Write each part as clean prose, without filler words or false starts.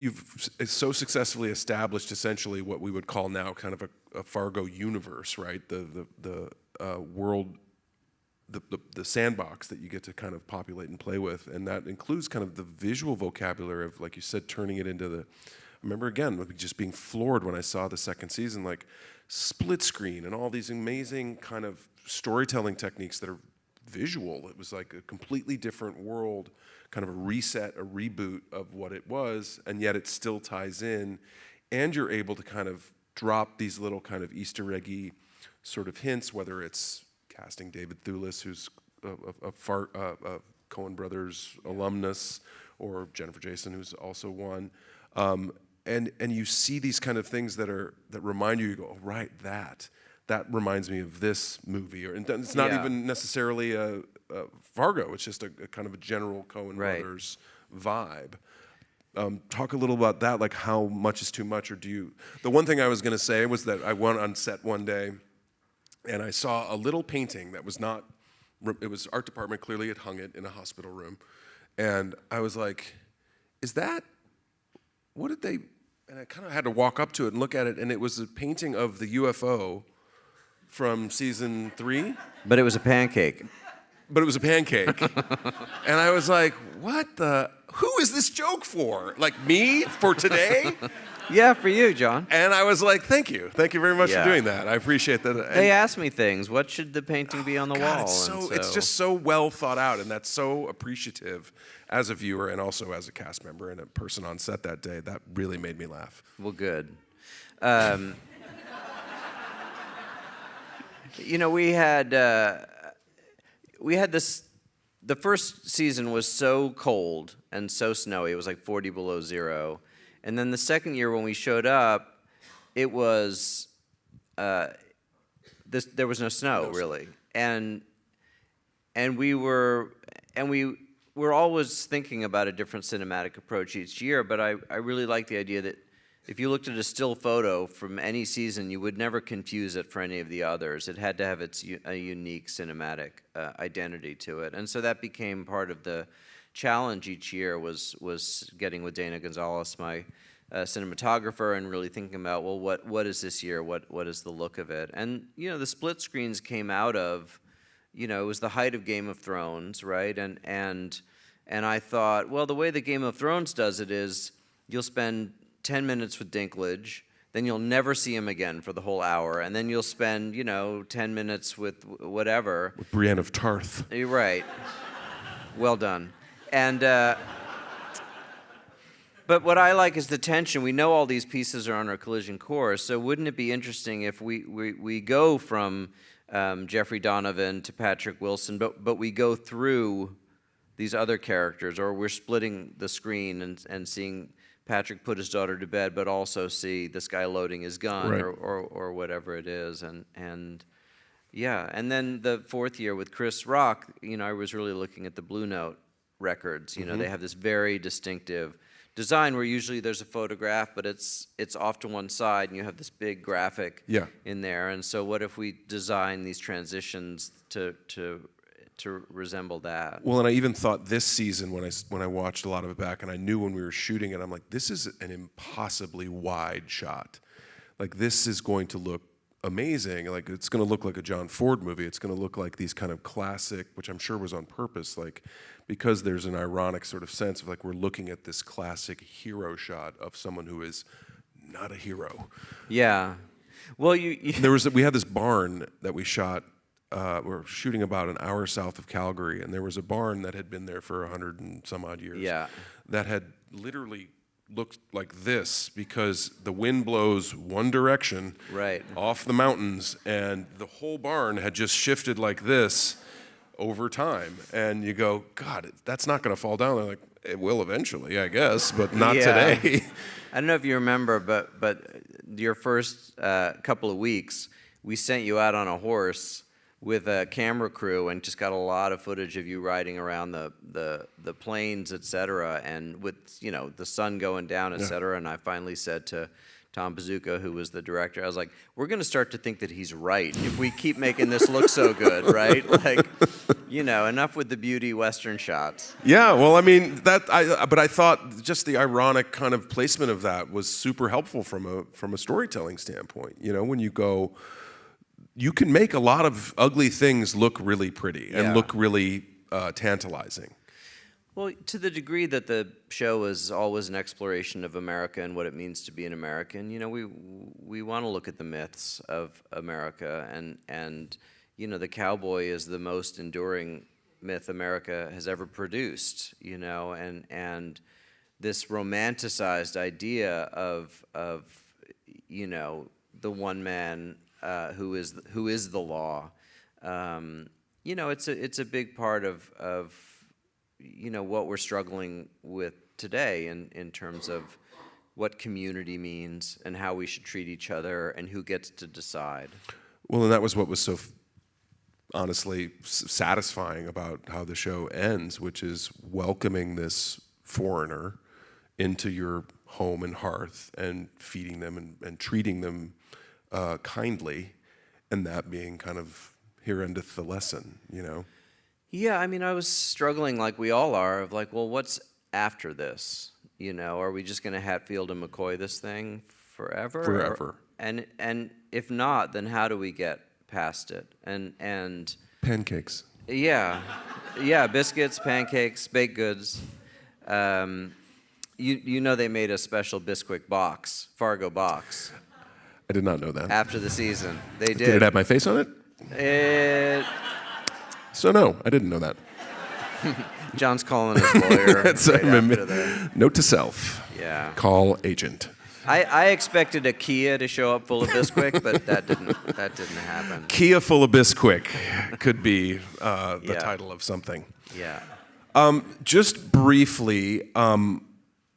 you've so successfully established essentially what we would call now kind of a Fargo universe, right? The world, the sandbox that you get to kind of populate and play with, and that includes kind of the visual vocabulary of, like you said, turning it into the. I remember again just being floored when I saw the second season, like split screen and all these amazing kind of storytelling techniques that are visual. It was like a completely different world, kind of a reset, a reboot of what it was, and yet it still ties in, and you're able to kind of drop these little kind of Easter eggy sort of hints, whether it's casting David Thewlis, who's a Coen Brothers alumnus, or Jennifer Jason, who's also one, and you see these kind of things that remind you. You go, oh, right, that reminds me of this movie, or and it's not even necessarily a Fargo. It's just a kind of a general Coen Brothers vibe. Talk a little about that, like how much is too much, or do you? The one thing I was going to say was that I went on set one day, and I saw a little painting that was not. It was art department clearly had hung it in a hospital room, and I was like, "Is that? What did they?" And I kind of had to walk up to it and look at it, and it was a painting of the UFO from season 3. But it was a pancake. But it was a pancake. And I was like, what the? Who is this joke for? Like me for today? Yeah, for you, John. And I was like, thank you. Thank you very much for doing that. I appreciate that. And they asked me things. What should the painting be on the wall? It's just so well thought out, and that's so appreciative as a viewer and also as a cast member and a person on set that day. That really made me laugh. Well, good. You know, we had this. The first season was so cold and so snowy. It was like 40 below zero. And then the second year when we showed up, it was there was no snow really, and we were always thinking about a different cinematic approach each year. But I really like the idea that if you looked at a still photo from any season, you would never confuse it for any of the others. It had to have a unique cinematic identity to it, and so that became part of the challenge each year was getting with Dana Gonzalez, my cinematographer, and really thinking about, well, what is this year? What is the look of it? And you know, the split screens came out of, you know, it was the height of Game of Thrones, right? And I thought, well, the way that Game of Thrones does it is you'll spend 10 minutes with Dinklage, then you'll never see him again for the whole hour, and then you'll spend, 10 minutes with whatever. With Brienne of Tarth. You're right. Well done. And but what I like is the tension. We know all these pieces are on our collision course, so wouldn't it be interesting if we go from Jeffrey Donovan to Patrick Wilson, but we go through these other characters, or we're splitting the screen and seeing Patrick put his daughter to bed, but also see this guy loading his gun, right, or whatever it is, and yeah. And then the fourth year with Chris Rock, I was really looking at the Blue Note records. They have this very distinctive design where usually there's a photograph, but it's off to one side, and you have this big graphic in there. And so, what if we design these transitions to resemble that? Well, and I even thought this season when I watched a lot of it back, and I knew when we were shooting it, I'm like, this is an impossibly wide shot. Like, this is going to look amazing. Like, it's going to look like a John Ford movie. It's going to look like these kind of classic, which I'm sure was on purpose, like, because there's an ironic sort of sense of like we're looking at this classic hero shot of someone who is not a hero. Yeah. Well, we had this barn that we shot. We're shooting about an hour south of Calgary, and there was a barn that had been there for 100 and some odd years. Yeah. That had literally looked like this because the wind blows one direction, right, off the mountains, and the whole barn had just shifted like this over time. And you go, God, that's not going to fall down. They're like, it will eventually, I guess, but not today. I don't know if you remember, but your first couple of weeks, we sent you out on a horse with a camera crew and just got a lot of footage of you riding around the plains, et cetera, and with the sun going down, et cetera. And I finally said to Tom Bazzucco, who was the director. I was like, we're going to start to think that he's right if we keep making this look so good, right? Like, enough with the beauty Western shots. Yeah, well, I mean but I thought just the ironic kind of placement of that was super helpful from a storytelling standpoint. When you go, you can make a lot of ugly things look really pretty and look really tantalizing. Well, to the degree that the show is always an exploration of America and what it means to be an American, we want to look at the myths of America, and the cowboy is the most enduring myth America has ever produced, and this romanticized idea of the one man who is the law. It's a big part of what we're struggling with today in terms of what community means and how we should treat each other and who gets to decide. Well, and that was what was so honestly satisfying about how the show ends, which is welcoming this foreigner into your home and hearth and feeding them and treating them kindly, and that being kind of here endeth the lesson, Yeah, I was struggling like we all are of like, well, what's after this? Are we just going to Hatfield and McCoy this thing forever? Forever. And if not, then how do we get past it? And pancakes. Yeah, biscuits, pancakes, baked goods. They made a special Bisquick box, Fargo box. I did not know that. After the season, they did. Did it have my face on it? So no, I didn't know that. John's calling his lawyer. That's right after the... Note to self. Yeah. Call agent. I expected a Kia to show up full of Bisquick, but that didn't happen. Kia full of Bisquick could be the title of something. Yeah. Just briefly, I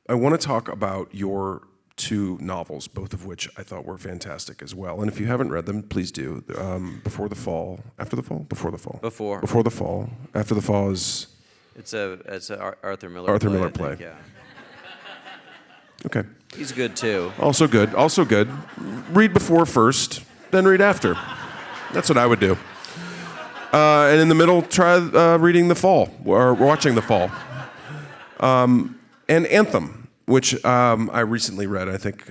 want to talk about your two novels, both of which I thought were fantastic as well. And if you haven't read them, please do. Before the Fall, After the Fall, Before the Fall. Before the Fall. After the Fall is. It's a Arthur Miller play. Yeah. Okay. He's good too. Also good. Read before first, then read after. That's what I would do. And in the middle, try reading The Fall or watching The Fall. And Anthem, which I recently read. I think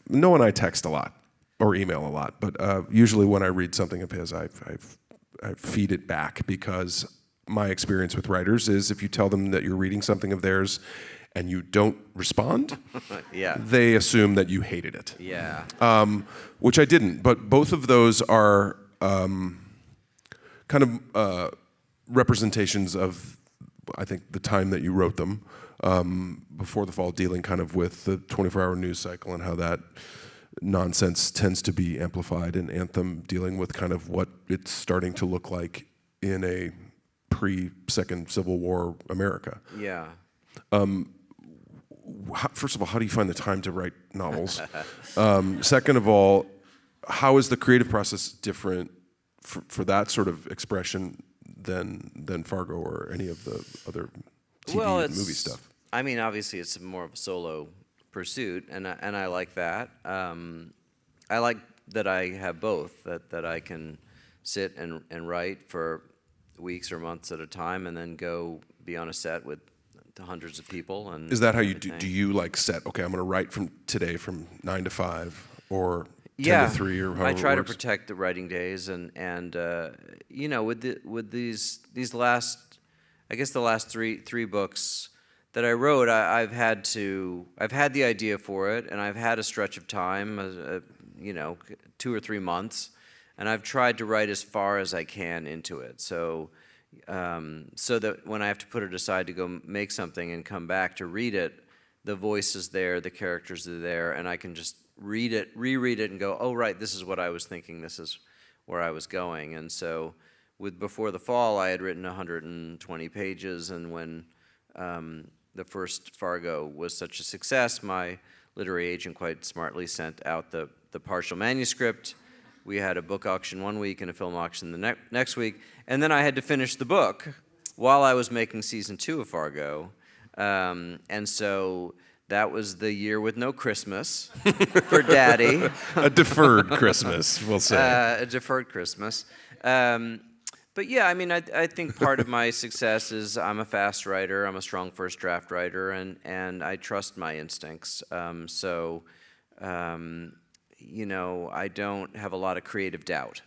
Noah and I text a lot or email a lot, but usually when I read something of his, I feed it back, because my experience with writers is if you tell them that you're reading something of theirs and you don't respond, they assume that you hated it. Yeah. Which I didn't, but both of those are kind of representations of, I think, the time that you wrote them. Before the Fall, dealing kind of with the 24-hour news cycle and how that nonsense tends to be amplified, and Anthem dealing with kind of what it's starting to look like in a pre-Second Civil War America. Yeah. First of all, how do you find the time to write novels? Second of all, how is the creative process different for that sort of expression than Fargo or any of the other TV and movie stuff? Obviously, it's more of a solo pursuit, and I like that. I like that I have both, that I can sit and write for weeks or months at a time, and then go be on a set with hundreds of people. And is that how you do you like set? Okay, I'm going to write from 9 to 5, or 10 to 3, or however I try it to works? protect the writing days, and with these last, I guess the last three books that I wrote, I've had the idea for it, and I've had a stretch of time, 2 or 3 months, and I've tried to write as far as I can into it. So that when I have to put it aside to go make something and come back to read it, the voice is there, the characters are there, and I can just read it, reread it, and go, oh, right, this is what I was thinking, this is where I was going. And so with Before the Fall, I had written 120 pages, and when the first Fargo was such a success, my literary agent quite smartly sent out the partial manuscript. We had a book auction one week and a film auction the next week, and then I had to finish the book while I was making season 2 of Fargo. And so that was the year with no Christmas for Daddy. A deferred Christmas, we'll say. A deferred Christmas. But yeah, I mean, I think part of my success is I'm a fast writer, I'm a strong first draft writer, and I trust my instincts. You know, I don't have a lot of creative doubt.